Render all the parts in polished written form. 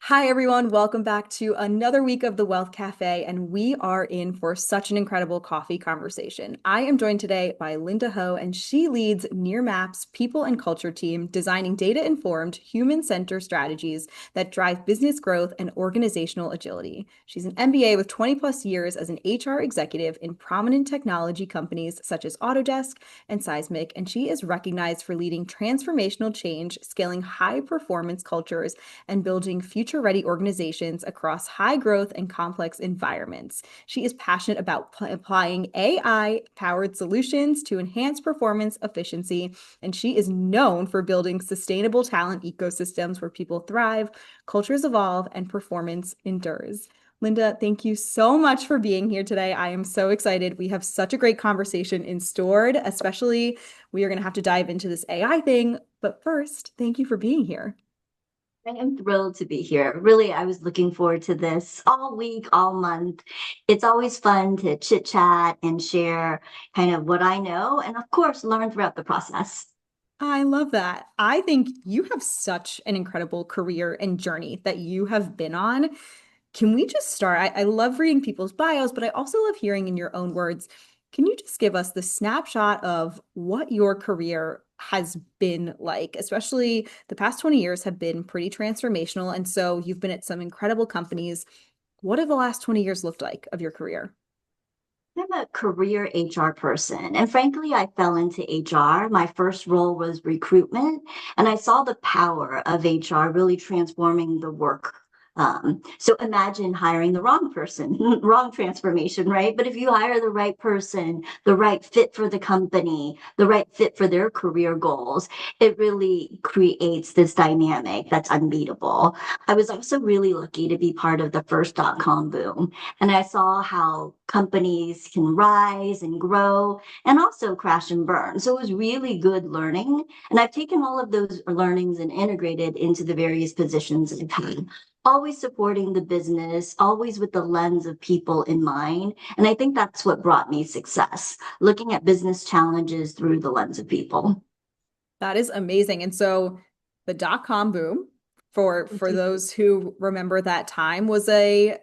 Hi, everyone. Welcome back to another week of the Wealth Cafe, and we are in for such an incredible coffee conversation. I am joined today by Linda Ho, and she leads Nearmap's people and culture team, designing data-informed, human-centered strategies that drive business growth and organizational agility. She's an MBA with 20 plus years as an HR executive in prominent technology companies such as Autodesk and Seismic, and she is recognized for leading transformational change, scaling high-performance cultures, and building future-ready organizations across high-growth and complex environments. She is passionate about applying AI-powered solutions to enhance performance efficiency, and she is known for building sustainable talent ecosystems where people thrive, cultures evolve, and performance endures. Linda, thank you so much for being here today. I am so excited. We have such a great conversation in stored, especially we are going to have to dive into this AI thing. But first, thank you for being here. I am thrilled to be here. Really, I was looking forward to this all week, all month. It's always fun to chit chat and share kind of what I know, and of course, learn throughout the process. I love that. I think you have such an incredible career and journey that you have been on. Can we just start? I love reading people's bios, but I also love hearing in your own words. Can you just give us the snapshot of what your career has been like? Especially the past 20 years have been pretty transformational. And so you've been at some incredible companies. What have the last 20 years looked like of your career? I'm a career HR person, and frankly, I fell into HR. My first role was recruitment, and I saw the power of HR really transforming the work. So imagine hiring the wrong person, wrong transformation, right? But if you hire the right person, the right fit for the company, the right fit for their career goals, it really creates this dynamic that's unbeatable. I was also really lucky to be part of the first dot-com boom. And I saw how companies can rise and grow and also crash and burn. So it was really good learning. And I've taken all of those learnings and integrated into the various positions I've had, always supporting the business, always with the lens of people in mind. And I think that's what brought me success, looking at business challenges through the lens of people. That is amazing. And so the dot-com boom, for those who remember that time, was a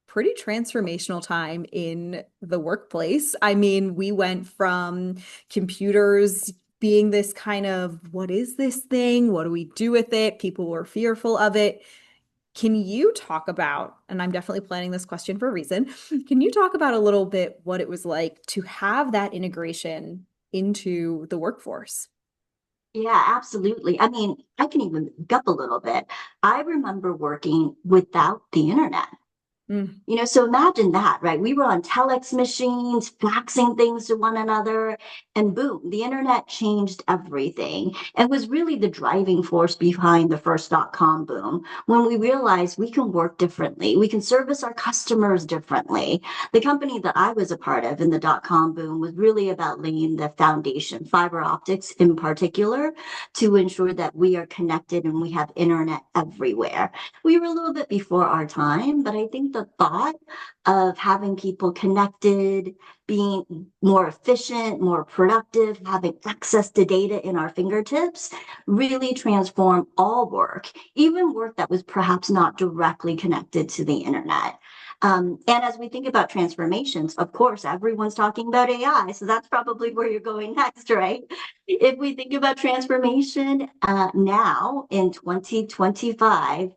pretty transformational time in the workplace. I mean, we went from computers being this kind of, what is this thing? What do we do with it? People were fearful of it. Can you talk about, and I'm definitely planning this question for a reason, can you talk about a little bit what it was like to have that integration into the workforce? Yeah, absolutely. I mean, I can even back up a little bit. I remember working without the internet. Mm. So imagine that, right? We were on telex machines, faxing things to one another, and boom, the internet changed everything and was really the driving force behind the first dot-com boom. When we realized we can work differently, we can service our customers differently. The company that I was a part of in the dot-com boom was really about laying the foundation, fiber optics in particular, to ensure that we are connected and we have internet everywhere. We were a little bit before our time, but I think the thought of having people connected, being more efficient, more productive, having access to data in our fingertips really transformed all work, even work that was perhaps not directly connected to the internet. And as we think about transformations, of course, everyone's talking about AI. So that's probably where you're going next, right? If we think about transformation now in 2025,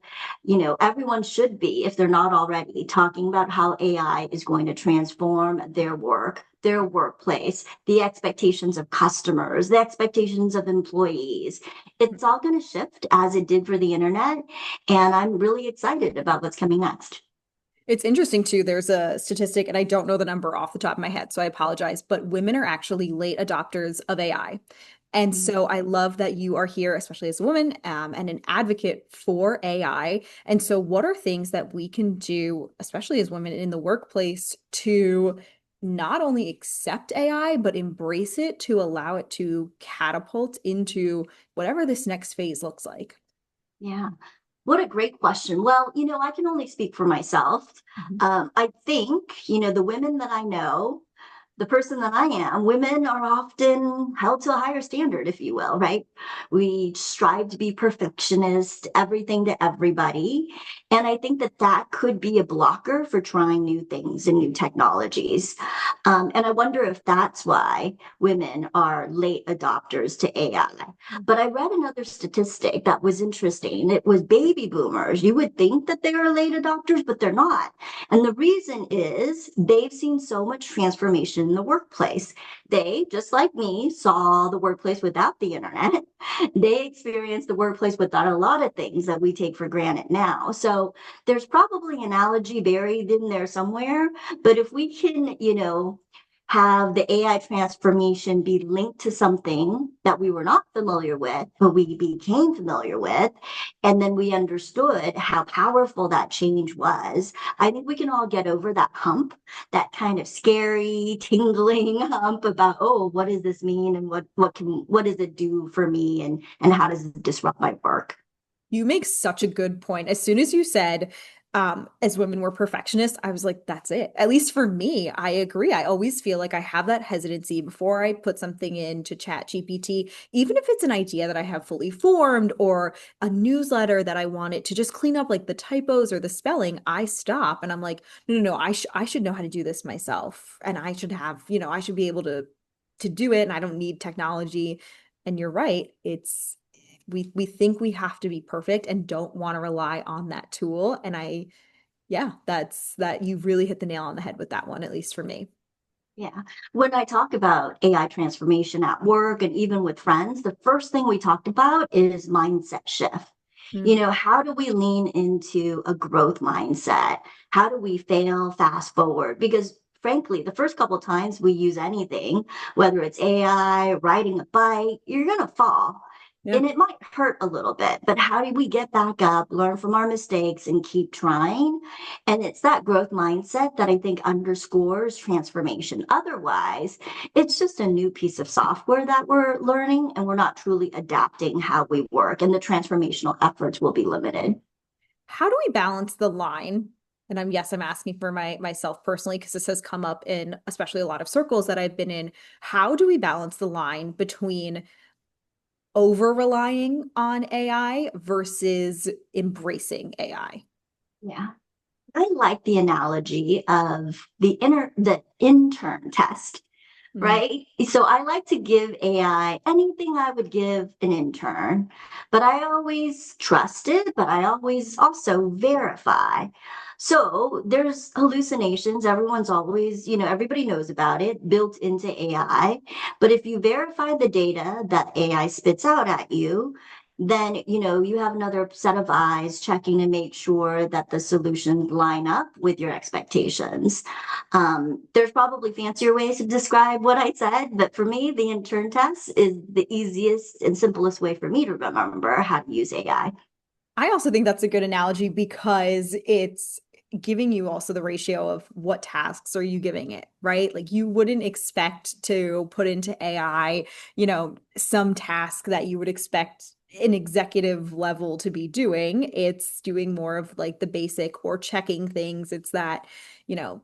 everyone should be, if they're not already, talking about how AI is going to transform their work, their workplace, the expectations of customers, the expectations of employees. It's all going to shift as it did for the internet. And I'm really excited about what's coming next. It's interesting too. There's a statistic, and I don't know the number off the top of my head, so I apologize, but women are actually late adopters of AI. And so I love that you are here, especially as a woman, and an advocate for AI. And so, what are things that we can do, especially as women in the workplace, to not only accept AI, but embrace it to allow it to catapult into whatever this next phase looks like? Yeah. What a great question. Well, I can only speak for myself. Mhm. I think, the women that I know, the person that I am, women are often held to a higher standard, if you will, right? We strive to be perfectionist, everything to everybody. And I think that that could be a blocker for trying new things and new technologies. And I wonder if that's why women are late adopters to AI. But I read another statistic that was interesting. It was baby boomers. You would think that they are late adopters, but they're not. And the reason is they've seen so much transformation in the workplace. They, just like me, saw the workplace without the internet. They experienced the workplace without a lot of things that we take for granted now. So there's probably an analogy buried in there somewhere. But if we can, have the AI transformation be linked to something that we were not familiar with, but we became familiar with, and then we understood how powerful that change was, I think we can all get over that hump, that kind of scary, tingling hump about, oh, what does this mean, and what does it do for me, and how does it disrupt my work? You make such a good point. As soon as you said, as women we're perfectionists, I was like, that's it. At least for me, I agree. I always feel like I have that hesitancy before I put something into Chat GPT, even if it's an idea that I have fully formed or a newsletter that I want it to just clean up like the typos or the spelling, I stop and I'm like, no, no, no, I should know how to do this myself. And I should have, I should be able to do it and I don't need technology. And you're right. We think we have to be perfect and don't want to rely on that tool. And yeah, that you really hit the nail on the head with that one, at least for me. Yeah. When I talk about AI transformation at work and even with friends, the first thing we talked about is mindset shift. Mm. How do we lean into a growth mindset? How do we fail fast forward? Because frankly, the first couple of times we use anything, whether it's AI, riding a bike, you're going to fall. Yeah. And it might hurt a little bit, but how do we get back up, learn from our mistakes, and keep trying? And it's that growth mindset that I think underscores transformation. Otherwise, it's just a new piece of software that we're learning, and we're not truly adapting how we work, and the transformational efforts will be limited. How do we balance the line? And I'm asking for myself personally because this has come up in especially a lot of circles that I've been in. How do we balance the line between over relying on AI versus embracing AI? Yeah. I like the analogy of the intern test, Mm. right? So I like to give AI anything I would give an intern, but I always trust it, but I always also verify. So there's hallucinations. Everyone's always, everybody knows about it, built into AI. But if you verify the data that AI spits out at you, then you have another set of eyes checking to make sure that the solutions line up with your expectations. There's probably fancier ways to describe what I said, but for me, the intern test is the easiest and simplest way for me to remember how to use AI. I also think that's a good analogy because it's giving you also the ratio of what tasks are you giving it, right? Like you wouldn't expect to put into AI, some task that you would expect an executive level to be doing. It's doing more of like the basic or checking things. It's that, you know,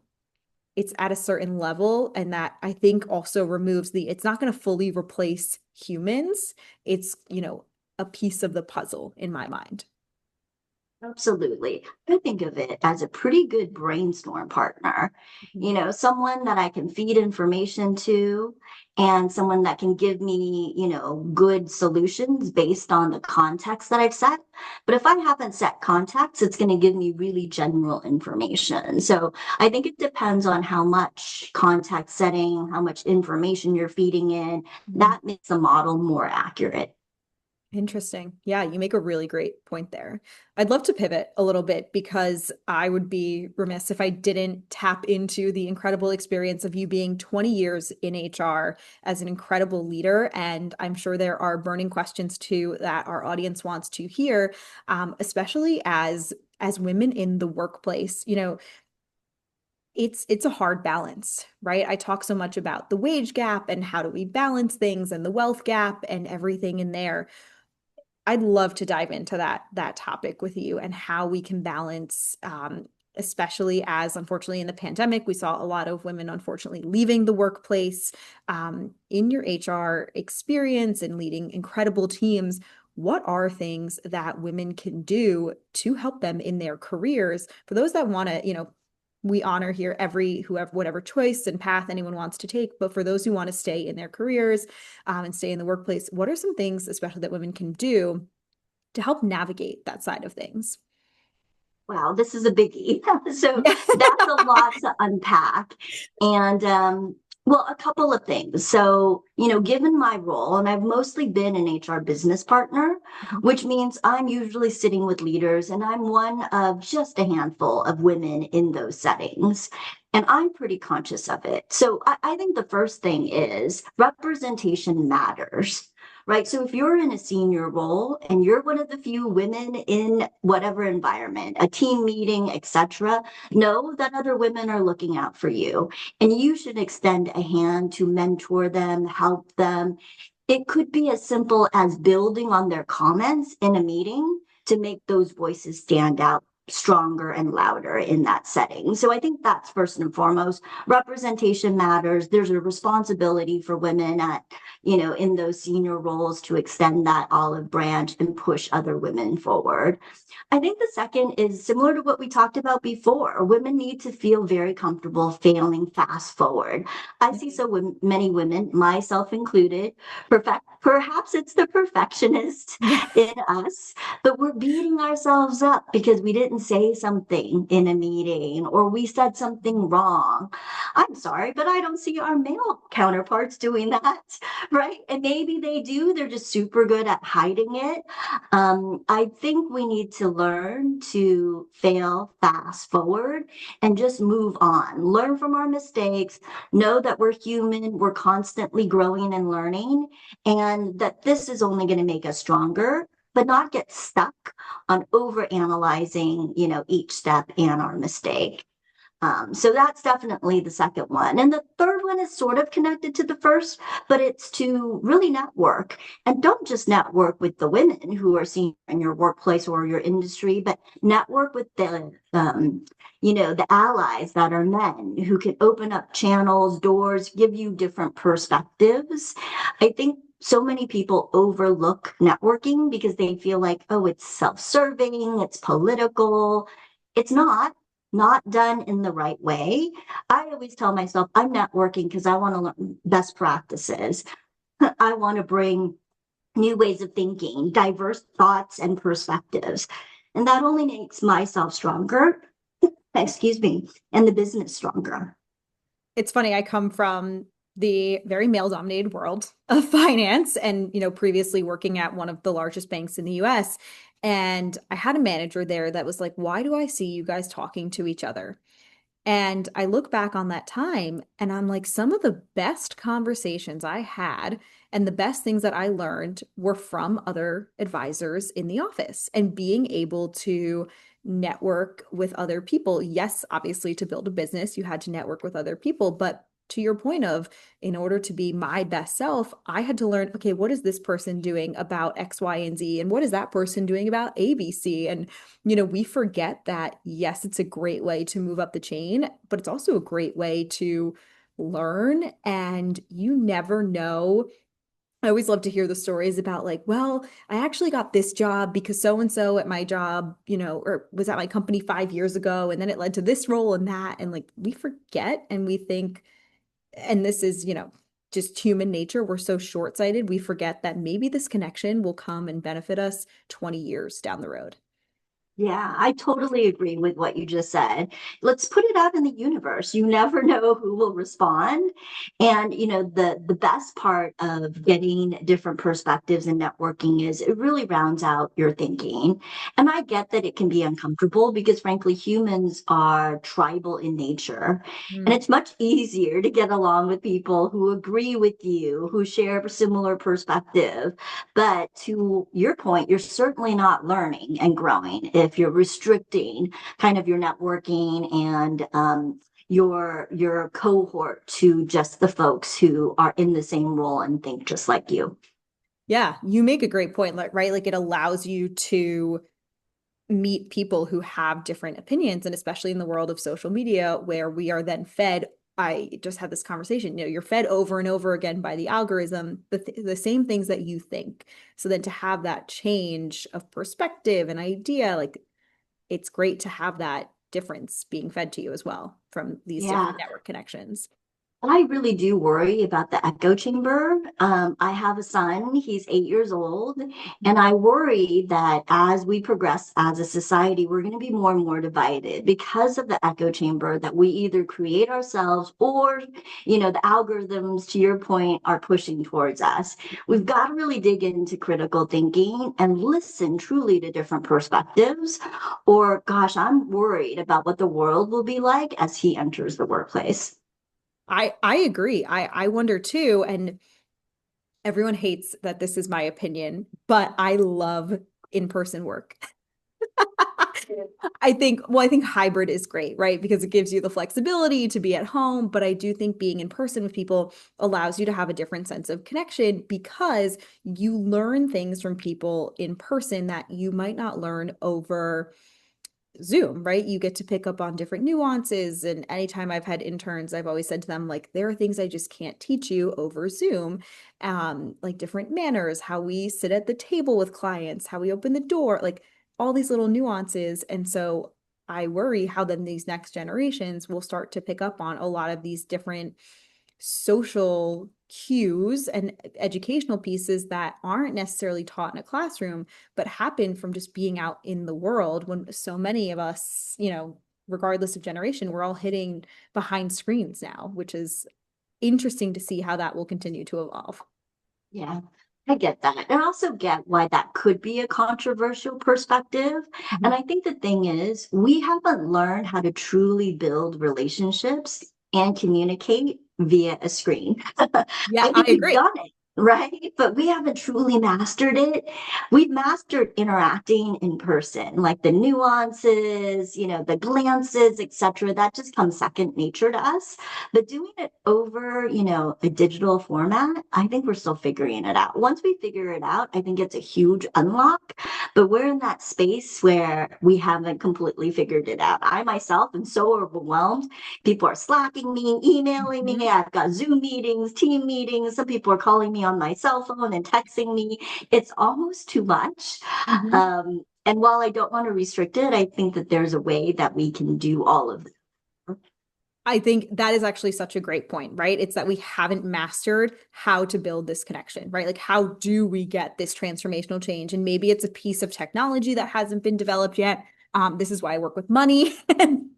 it's at a certain level and that I think also removes it's not going to fully replace humans. It's, a piece of the puzzle in my mind. Absolutely. I think of it as a pretty good brainstorm partner. Mhm. Someone that I can feed information to and someone that can give me, good solutions based on the context that I've set. But if I haven't set context, it's going to give me really general information. So I think it depends on how much context setting, how much information you're feeding in. Mhm. That makes the model more accurate. Interesting. Yeah, you make a really great point there. I'd love to pivot a little bit because I would be remiss if I didn't tap into the incredible experience of you being 20 years in HR as an incredible leader. And I'm sure there are burning questions too that our audience wants to hear, especially as women in the workplace. It's a hard balance, right? I talk so much about the wage gap and how do we balance things and the wealth gap and everything in there. I'd love to dive into that topic with you and how we can balance especially as unfortunately in the pandemic, we saw a lot of women unfortunately leaving the workplace. In your HR experience and leading incredible teams, what are things that women can do to help them in their careers? For those that want to, we honor here every whoever whatever choice and path anyone wants to take, but for those who want to stay in their careers and stay in the workplace, what are some things especially that women can do to help navigate that side of things? Wow, this is a biggie. So that's a lot to unpack. And well, a couple of things. So, given my role, and I've mostly been an HR business partner, which means I'm usually sitting with leaders, and I'm one of just a handful of women in those settings. And I'm pretty conscious of it. So I think the first thing is representation matters, right? So if you're in a senior role and you're one of the few women in whatever environment, a team meeting, etc., know that other women are looking out for you, and you should extend a hand to mentor them, help them. It could be as simple as building on their comments in a meeting to make those voices stand out stronger and louder in that setting. So I think that's first and foremost. Representation matters. There's a responsibility for women at, in those senior roles to extend that olive branch and push other women forward. I think the second is similar to what we talked about before. Women need to feel very comfortable failing fast forward. I see so many women, myself included, perhaps it's the perfectionist Yeah. in us, but we're beating ourselves up because we didn't say something in a meeting or we said something wrong. I'm sorry, but I don't see our male counterparts doing that, right? And maybe they do, they're just super good at hiding it. I think we need to learn to fail fast forward and just move on, learn from our mistakes, know that we're human, we're constantly growing and learning, and that this is only going to make us stronger, but not get stuck on over analyzing, each step and our mistake. So that's definitely the second one. And the third one is sort of connected to the first, but it's to really network. And don't just network with the women who are seen in your workplace or your industry, but network with the allies that are men who can open up channels, doors, give you different perspectives. I think so many people overlook networking because they feel like, oh, it's self-serving, it's political. It's not done in the right way. I always tell myself I'm networking because I want to learn best practices. I want to bring new ways of thinking, diverse thoughts and perspectives. And that only makes myself stronger, excuse me, and the business stronger. It's funny, I come from the very male-dominated world of finance and, previously working at one of the largest banks in the US. And I had a manager there that was like, why do I see you guys talking to each other? And I look back on that time and I'm like, some of the best conversations I had and the best things that I learned were from other advisors in the office and being able to network with other people. Yes, obviously, to build a business, you had to network with other people. But to your point of, in order to be my best self, I had to learn, okay, what is this person doing about X, Y, and Z? And what is that person doing about A, B, C? And we forget that, yes, it's a great way to move up the chain, but it's also a great way to learn. And you never know. I always love to hear the stories about, like, well, I actually got this job because so and so at my job, or was at my company 5 years ago, and then it led to this role and that. And like, we forget and we think, and this is, just human nature. We're so short-sighted. We forget that maybe this connection will come and benefit us 20 years down the road. Yeah, I totally agree with what you just said. Let's put it out in the universe. You never know who will respond. And the best part of getting different perspectives and networking is it really rounds out your thinking. And I get that it can be uncomfortable because frankly humans are tribal in nature. And Mm. it's much easier to get along with people who agree with you, who share a similar perspective. But to your point, you're certainly not learning and growing if you're restricting kind of your networking and your cohort to just the folks who are in the same role and think just like you. Yeah, you make a great point, right? Like it allows you to meet people who have different opinions, and especially in the world of social media where we are then fed. I just had this conversation, you're fed over and over again by the algorithm the same things that you think. So then to have that change of perspective and idea, like it's great to have that difference being fed to you as well from these different Yeah. network connections. I really do worry about the echo chamber. I have a son, he's 8 years old, and I worry that as we progress as a society, we're going to be more and more divided because of the echo chamber that we either create ourselves or, the algorithms, to your point, are pushing towards us. We've got to really dig into critical thinking and listen truly to different perspectives. Or, gosh, I'm worried about what the world will be like as he enters the workplace. I agree. I wonder too, and everyone hates that this is my opinion, but I love in-person work. I think hybrid is great, right? Because it gives you the flexibility to be at home, but I do think being in person with people allows you to have a different sense of connection because you learn things from people in person that you might not learn over Zoom, right? You get to pick up on different nuances. And anytime I've had interns, I've always said to them, like, there are things I just can't teach you over Zoom, like different manners, how we sit at the table with clients, how we open the door, like all these little nuances. And so I worry how then these next generations will start to pick up on a lot of these different social cues and educational pieces that aren't necessarily taught in a classroom, but happen from just being out in the world when so many of us, regardless of generation, we're all hitting behind screens now, which is interesting to see how that will continue to evolve. Yeah, I get that. And I also get why that could be a controversial perspective. And Mhm. I think the thing is, we haven't learned how to truly build relationships and communicate via a screen. Yeah, I I think we've agree. done it, right? But we haven't truly mastered it. We've mastered interacting in person, like the nuances, the glances, etc. That just comes second nature to us. But doing it over, a digital format, I think we're still figuring it out. Once we figure it out, I think it's a huge unlock. But we're in that space where we haven't completely figured it out. I myself am so overwhelmed. People are slacking me, emailing me. Mhm. I've got Zoom meetings, team meetings. Some people are calling me on my cell phone and texting me. It's almost too much. Mhm. And while I don't want to restrict it, I think that there's a way that we can do all of it. I think that is actually such a great point, right? It's that we haven't mastered how to build this connection, right? Like, how do we get this transformational change? And maybe it's a piece of technology that hasn't been developed yet. This is why I work with money, and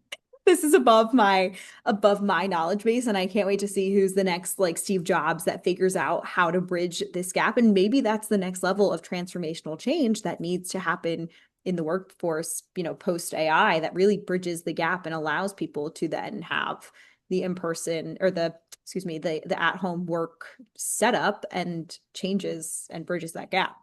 this is above my knowledge base, and I can't wait to see who's the next like Steve Jobs that figures out how to bridge this gap. And maybe that's the next level of transformational change that needs to happen in the workforce, post AI, that really bridges the gap and allows people to then have the in-person or excuse me, the at-home work setup and changes and bridges that gap.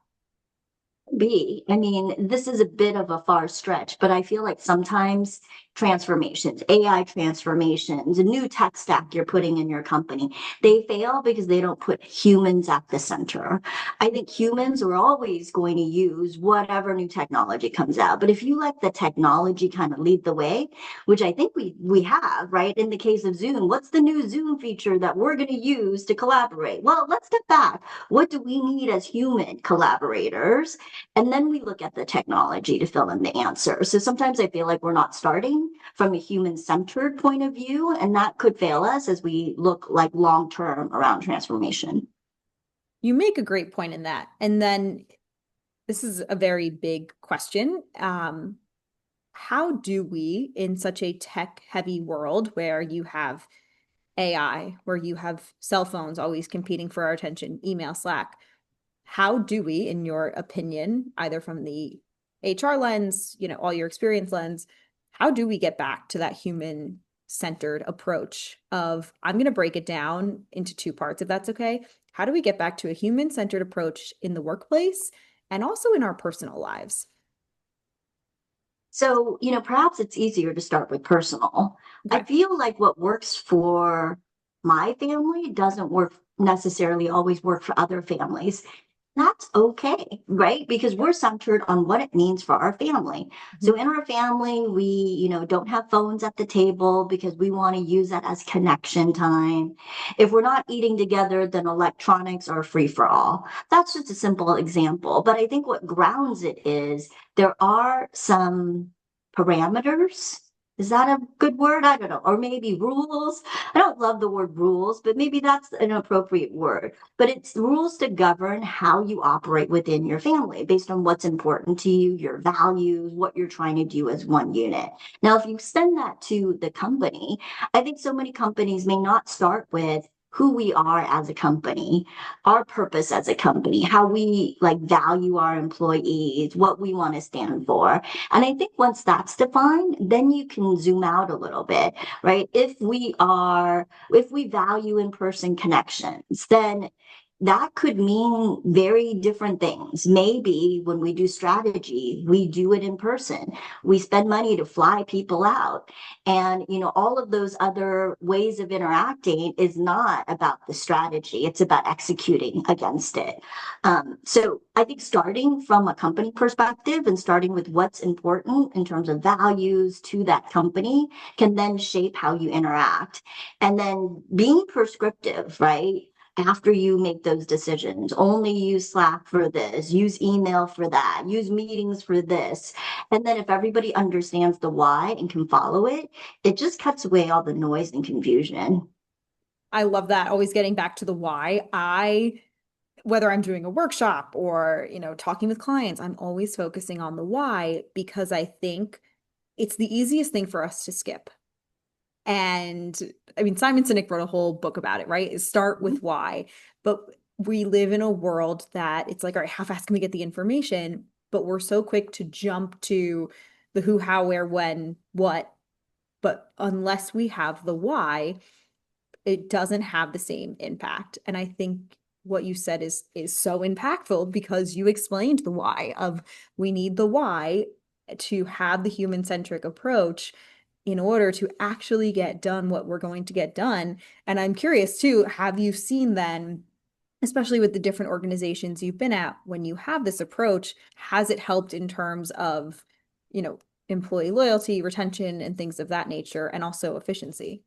Be. I mean, this is a bit of a far stretch, but I feel like sometimes transformations, AI transformations, a new tech stack you're putting in your company, they fail because they don't put humans at the center. I think humans are always going to use whatever new technology comes out. But if you let the technology kind of lead the way, which I think we have, right? In the case of Zoom, what's the new Zoom feature that we're going to use to collaborate? Well, let's step back. What do we need as human collaborators? And then we look at the technology to fill in the answer. So sometimes I feel like we're not starting from a human centered point of view, and that could fail us as we look like long term around transformation. You make a great point in that. And then this is a very big question. How do we, in such a tech heavy world where you have AI, where you have cell phones always competing for our attention, email, Slack, how do we, in your opinion, either from the HR lens, all your experience lens, how do we get back to that human centered approach of, I'm going to break it down into two parts, if that's okay. How do we get back to a human centered approach in the workplace and also in our personal lives? So, perhaps it's easier to start with personal. I Okay. feel like what works for my family doesn't work necessarily always work for other families. that's okay, right? Because we're centered on what it means for our family. So Mhm. in our family, we, don't have phones at the table because we want to use that as connection time. If we're not eating together, then electronics are free for all. That's just a simple example. But I think what grounds it is there are some parameters. Is that a good word? I don't know. Or maybe rules. I don't love the word rules, but maybe that's an appropriate word. But it's rules to govern how you operate within your family based on what's important to you, your values, what you're trying to do as one unit. Now, if you extend that to the company, I think so many companies may not start with who we are as a company, our purpose as a company, how we like value our employees, what we want to stand for. And I think once that's defined, then you can zoom out a little bit, right? If we value in-person connections, then that could mean very different things. Maybe when we do strategy, we do it in person. We spend money to fly people out. And, all of those other ways of interacting is not about the strategy. It's about executing against it. So I think starting from a company perspective and starting with what's important in terms of values to that company can then shape how you interact. And then being prescriptive, right? After you make those decisions, only use Slack for this, use email for that, use meetings for this. And then if everybody understands the why and can follow it, it just cuts away all the noise and confusion. I love that. Always getting back to the why. Whether I'm doing a workshop or, talking with clients, I'm always focusing on the why because I think it's the easiest thing for us to skip. And I mean, Simon Sinek wrote a whole book about it, right? Is start with why. But we live in a world that it's like, all right, how fast can we get the information? But we're so quick to jump to the who, how, where, when, what. But unless we have the why, it doesn't have the same impact. And I think what you said is so impactful because you explained the why of we need the why to have the human-centric approach in order to actually get done what we're going to get done. And I'm curious too, have you seen then, especially with the different organizations you've been at, when you have this approach, has it helped in terms of, you know, employee loyalty, retention, and things of that nature, and also efficiency?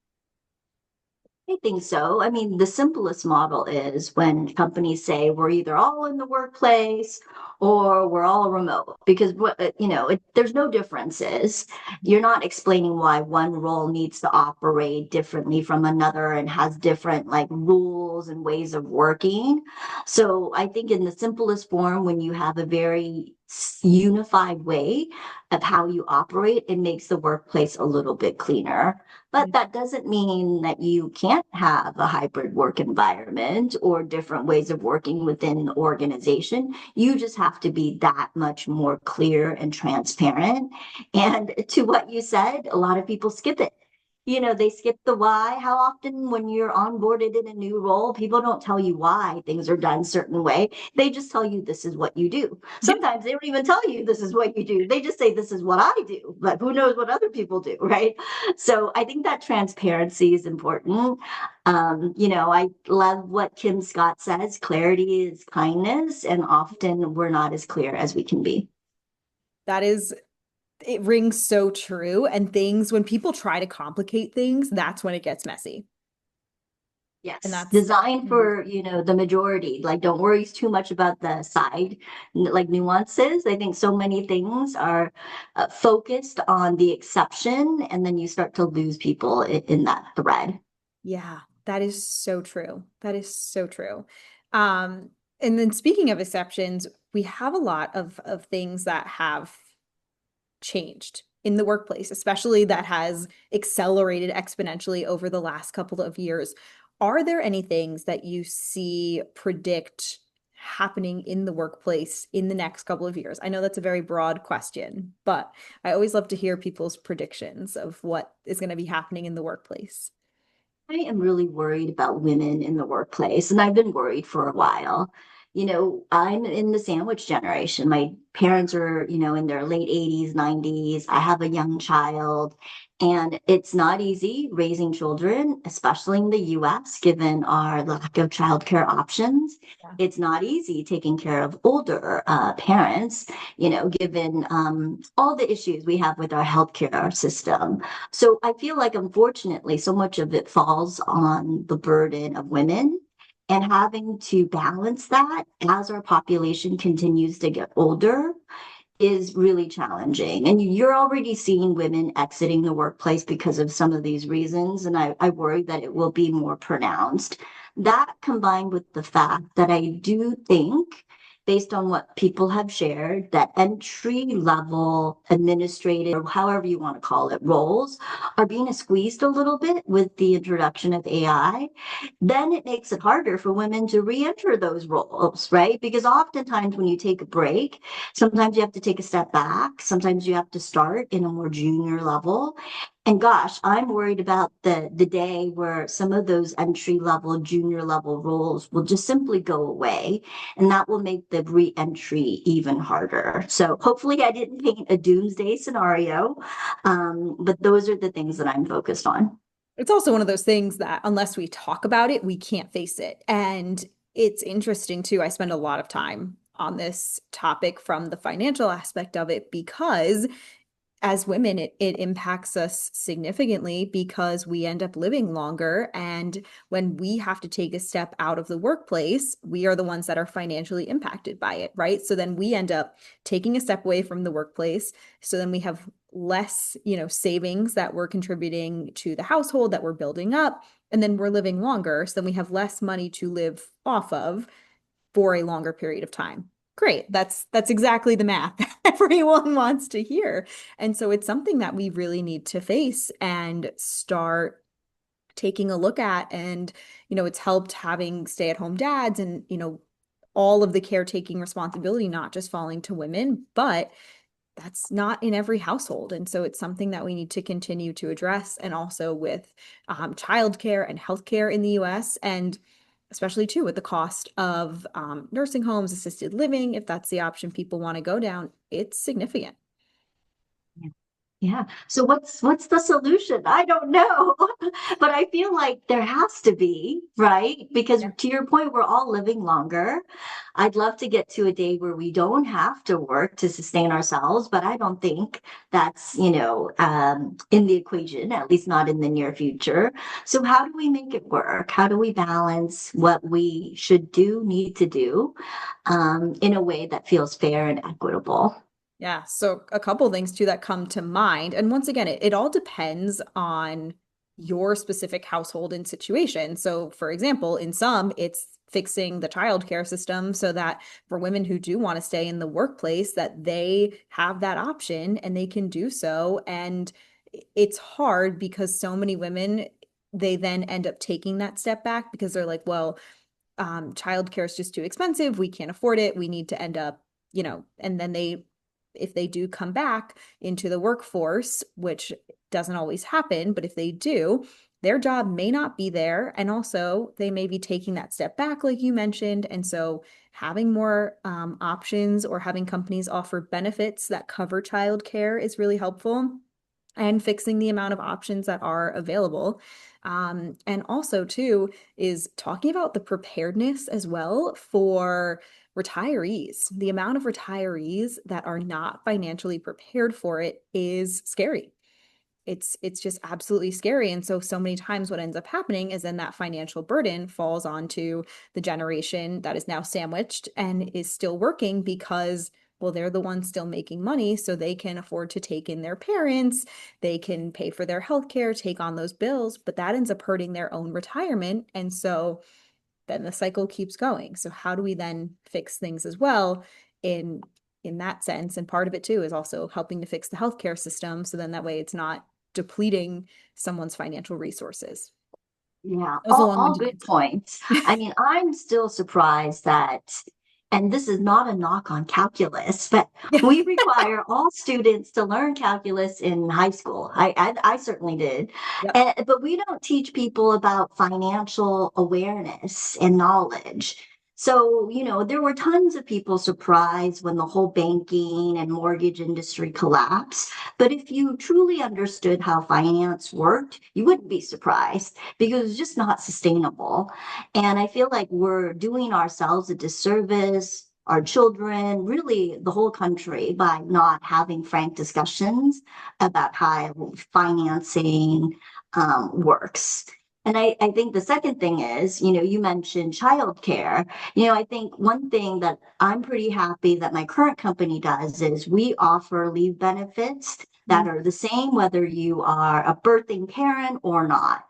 I think so. I mean, the simplest model is when companies say we're either all in the workplace or we're all remote because there's no differences. You're not explaining why one role needs to operate differently from another and has different like rules and ways of working. So I think in the simplest form, when you have a very unified way of how you operate, it makes the workplace a little bit cleaner. But that doesn't mean that you can't have a hybrid work environment or different ways of working within the organization. You just have to be that much more clear and transparent. And to what you said, a lot of people skip it. They skip the why. How often, when you're onboarded in a new role, people don't tell you why things are done a certain way. They just tell you this is what you do. Yeah. Sometimes they don't even tell you this is what you do. They just say this is what I do, but who knows what other people do, right? So I think that transparency is important. I love what Kim Scott says, clarity is kindness, and often we're not as clear as we can be. That is, it rings so true. And things, when people try to complicate things, that's when it gets messy. And Yes, that's, designed for, the majority. Like, don't worry too much about the side, like nuances. I think so many things are focused on the exception, and then you start to lose people in that thread. yeah, that is so true. That is so true. Um, and then speaking of exceptions, we have a lot of things that have changed in the workplace, especially that has accelerated exponentially over the last couple of years. Are there any things that you see predict happening in the workplace in the next couple of years? I know that's a very broad question, but I always love to hear people's predictions of what is going to be happening in the workplace. I am really worried about women in the workplace, and I've been worried for a while. I'm in the sandwich generation. My parents are, in their late 80s, 90s. I have a young child, and it's not easy raising children, especially in the US, given our lack of childcare options. Yeah. It's not easy taking care of older parents, given all the issues we have with our healthcare system. So I feel like, unfortunately, so much of it falls on the burden of women, and having to balance that as our population continues to get older is really challenging. And you're already seeing women exiting the workplace because of some of these reasons. And I worry that it will be more pronounced. That combined with the fact that I do think, based on what people have shared, that entry level administrative, or however you want to call it, roles are being squeezed a little bit with the introduction of AI. Then it makes it harder for women to re-enter those roles, right? Because oftentimes when you take a break, sometimes you have to take a step back. Sometimes you have to start in a more junior level. And gosh, I'm worried about the day where some of those entry level, junior level roles will just simply go away. And that will make the re-entry even harder. So hopefully I didn't paint a doomsday scenario. But those are the things that I'm focused on. It's also one of those things that unless we talk about it, we can't face it. And it's interesting too. I spend a lot of time on this topic from the financial aspect of it because as women, it impacts us significantly because we end up living longer. And when we have to take a step out of the workplace, we are the ones that are financially impacted by it, right? So then we end up taking a step away from the workplace. So then we have less, savings that we're contributing to the household that we're building up. And then we're living longer. So then we have less money to live off of for a longer period of time. Great. That's exactly the math everyone wants to hear. And so it's something that we really need to face and start taking a look at. And, it's helped having stay-at-home dads and, all of the caretaking responsibility not just falling to women, but that's not in every household. And so it's something that we need to continue to address. And also with childcare and healthcare in the US, and especially too with the cost of nursing homes, assisted living, if that's the option people want to go down, it's significant. Yeah. So what's the solution? I don't know. But I feel like there has to be, right? Because Yeah. to your point, we're all living longer. I'd love to get to a day where we don't have to work to sustain ourselves, but I don't think that's, in the equation, at least not in the near future. So how do we make it work? How do we balance what we should do, need to do, in a way that feels fair and equitable? Yeah, so a couple things too that come to mind. And once again, it all depends on your specific household and situation. So, for example, in some, it's fixing the childcare system so that for women who do want to stay in the workplace, that they have that option and they can do so. And it's hard because so many women, they then end up taking that step back because they're like, well, childcare is just too expensive. We can't afford it. We need to end up, and then if they do come back into the workforce, which doesn't always happen, but if they do, their job may not be there. And also, they may be taking that step back, like you mentioned. And so, having more options or having companies offer benefits that cover childcare is really helpful and fixing the amount of options that are available. And also, too, is talking about the preparedness as well for retirees. The amount of retirees that are not financially prepared for it is scary. It's just absolutely scary. And so many times what ends up happening is then that financial burden falls onto the generation that is now sandwiched and is still working because, well, they're the ones still making money, so they can afford to take in their parents, they can pay for their health care, take on those bills, but that ends up hurting their own retirement. And so then the cycle keeps going. So how do we then fix things as well in that sense? And part of it too is also helping to fix the healthcare system. So then that way it's not depleting someone's financial resources. Yeah, That was a all long-winded good answer. points. I mean, I'm still surprised that, and this is not a knock on calculus, but Yeah. we require all students to learn calculus in high school. I certainly did. Yep. But we don't teach people about financial awareness and knowledge. So, there were tons of people surprised when the whole banking and mortgage industry collapsed. But if you truly understood how finance worked, you wouldn't be surprised because it's just not sustainable. And I feel like we're doing ourselves a disservice, our children, really the whole country, by not having frank discussions about how financing works. And I think the second thing is, you mentioned childcare. I think one thing that I'm pretty happy that my current company does is we offer leave benefits that Mm. are the same whether you are a birthing parent or not.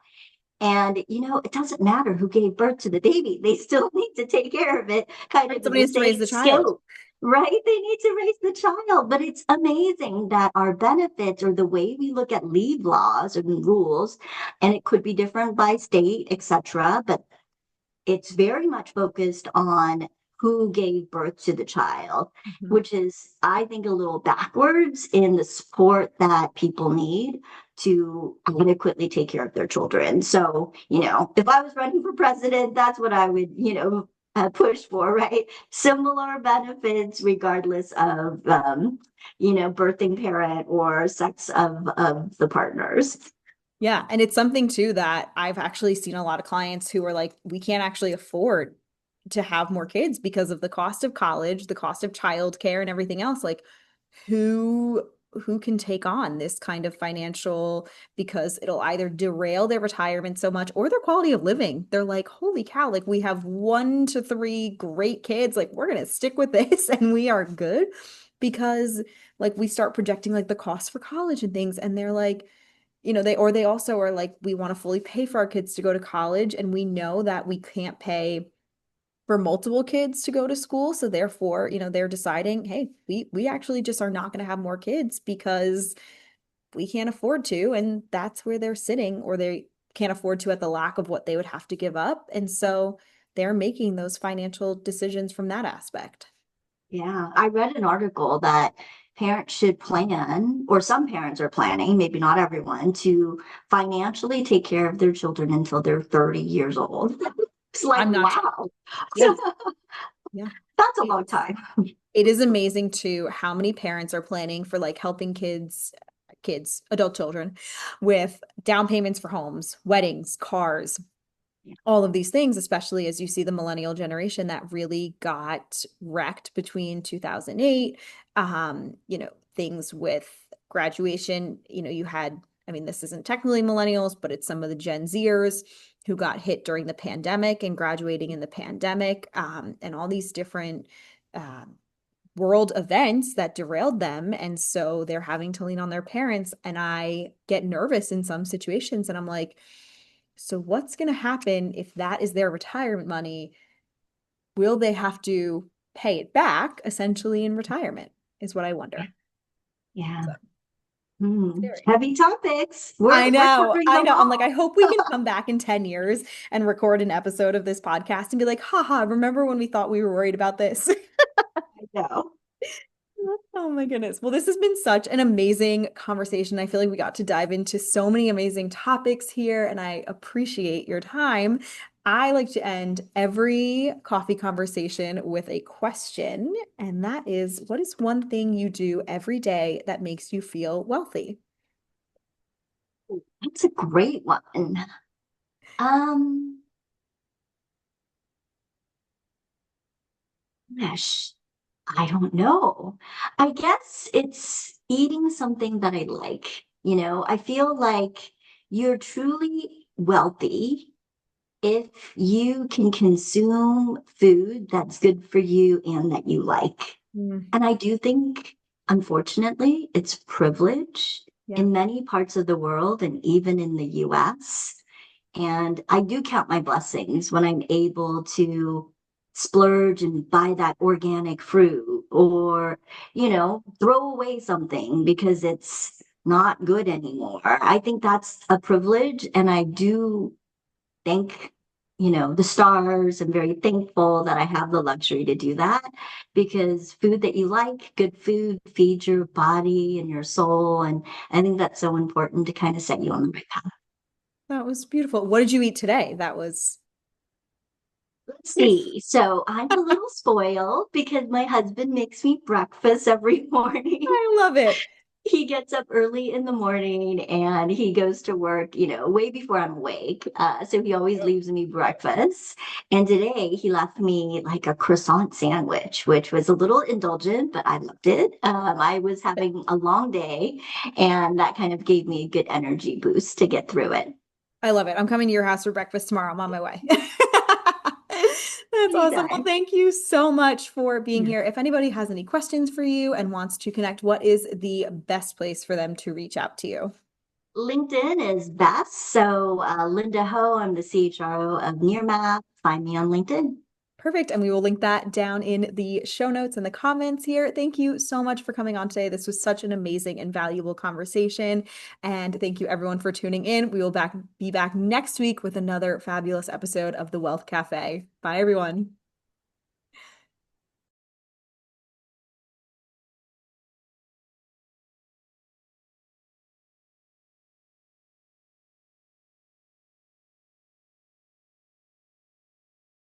And, it doesn't matter who gave birth to the baby, they still need to take care of it, kind Right, of in somebody the has to raise same the child. scope, right? They need to raise the child. But it's amazing that our benefits or the way we look at leave laws and rules, and it could be different by state, etc. But it's very much focused on who gave birth to the child, Mhm. which is, I think, a little backwards in the support that people need to adequately take care of their children. So, if I was running for president, that's what I would, push for, right? Similar benefits, regardless of, birthing parent or sex of the partners. Yeah, and it's something too that I've actually seen a lot of clients who are like, we can't actually afford to have more kids because of the cost of college, the cost of childcare and everything else. Like who can take on this kind of financial because it'll either derail their retirement so much or their quality of living. They're like, holy cow, like we have 1 to 3 great kids. Like we're gonna stick with this and we are good because like we start projecting like the cost for college and things, and they're like, they also are like, we want to fully pay for our kids to go to college, and we know that we can't pay for multiple kids to go to school. So therefore, they're deciding, hey, we actually just are not going to have more kids because we can't afford to. And that's where they're sitting, or they can't afford to at the lack of what they would have to give up. And so they're making those financial decisions from that aspect. Yeah, I read an article that parents should plan, or some parents are planning, maybe not everyone, to financially take care of their children until they're 30 years old. It's like, I'm not shocked. wow, Yeah. Yeah. that's a long It's time. it is amazing too how many parents are planning for like helping adult children with down payments for homes, weddings, cars, Yeah. all of these things, especially as you see the millennial generation that really got wrecked between 2008. Things with graduation, you had, I mean, this isn't technically millennials, but it's some of the Gen Zers who got hit during the pandemic and graduating in the pandemic, and all these different um, world events that derailed them. And so they're having to lean on their parents. And I get nervous in some situations. And I'm like, so what's going to happen if that is their retirement money? Will they have to pay it back essentially in retirement? Is what I wonder. Yeah. So scary. Heavy topics. I We're know. covering I them know. I'm like, I all. hope we can come back in 10 years and record an episode of this podcast and be like, haha, remember when we thought we were worried about this? I know. Oh my goodness. Well, this has been such an amazing conversation. I feel like we got to dive into so many amazing topics here, and I appreciate your time. I like to end every coffee conversation with a question, and that is, what is one thing you do every day that makes you feel wealthy? That's a great one. Um, Gosh, I don't know. I guess it's eating something that I like. I feel like you're truly wealthy if you can consume food that's good for you and that you like. Mm, And I do think, unfortunately, it's privilege yeah. in many parts of the world and even in the US. And I do count my blessings when I'm able to splurge and buy that organic fruit or, throw away something because it's not good anymore. I think that's a privilege. And I do thank, the stars. I'm very thankful that I have the luxury to do that because food that you like, good food, feeds your body and your soul. And I think that's so important to kind of set you on the right path. That was beautiful. What did you eat today? That was Let's see. So I'm a little spoiled because my husband makes me breakfast every morning. I love it. He gets up early in the morning and he goes to work, way before I'm awake. So he always leaves me breakfast. And today he left me like a croissant sandwich, which was a little indulgent, but I loved it. I was having a long day and that kind of gave me a good energy boost to get through it. I love it. I'm coming to your house for breakfast tomorrow. I'm on my way. That's awesome. Well, Anytime. thank you so much for being Yeah. here. If anybody has any questions for you and wants to connect, what is the best place for them to reach out to you? LinkedIn is best. So Linda Ho, I'm the CHRO of Nearmap. Find me on LinkedIn. Perfect. And we will link that down in the show notes and the comments here. Thank you so much for coming on today. This was such an amazing and valuable conversation. And thank you everyone for tuning in. We will be back next week with another fabulous episode of the Wealth Cafe. Bye, everyone.